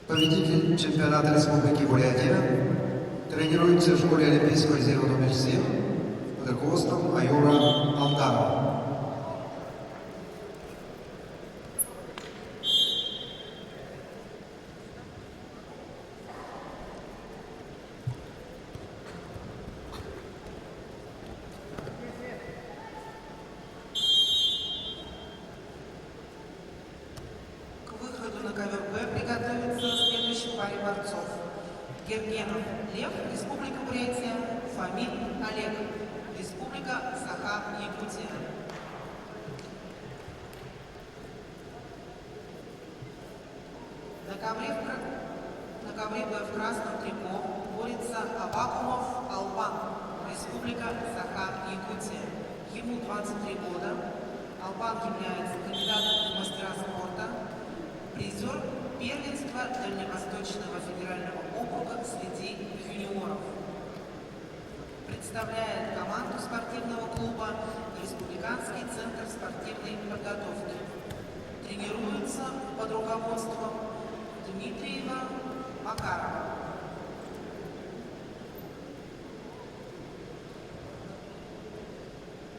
Победитель чемпионата Республики Бурятия тренируется в школе Олимпийского резерва номер 7 под руководством майора Алданова. Борцов. Гергенов Лев, Республика Бурятия, Фомин Олег, Республика Саха-Якутия. На ковре в красном трико борется Абакумов Албан, Республика Саха-Якутия. Ему 23 года. Албан является кандидатом в мастера спорта, призер первенства Дальневосточного федерального округа среди юниоров. Представляет команду спортивного клуба Республиканский центр спортивной подготовки. Тренируется под руководством Дмитриева Макарова.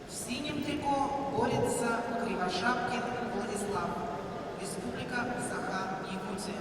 В синем трико борется Кривошапкин Владислав, Республика Саха-Якутия.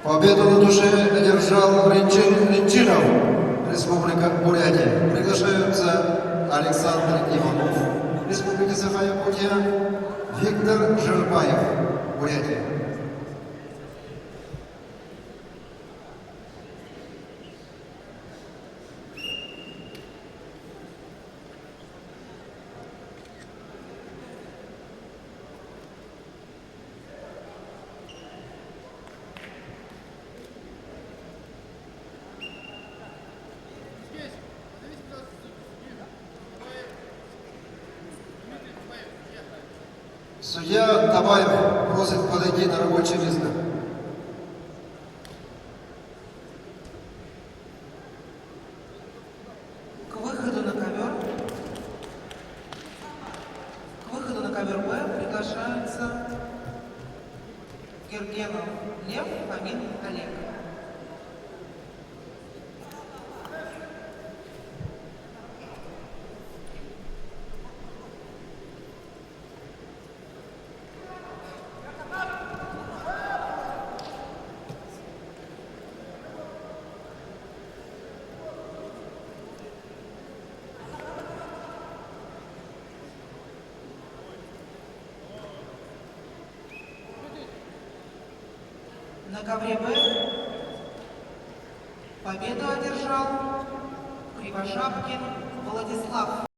Победу на душе одержал Ренчинов, Республика Бурятия. Приглашаются Александр Иванов, Республика Саха-Якутия, Виктор Жербаев, Бурятия. Судья Табаев просит подойти на рабочее место. К выходу на ковер Б приглашаются Гергенов Лев, Фомин Олег. На ковре Б победу одержал Кривошапкин Владислав.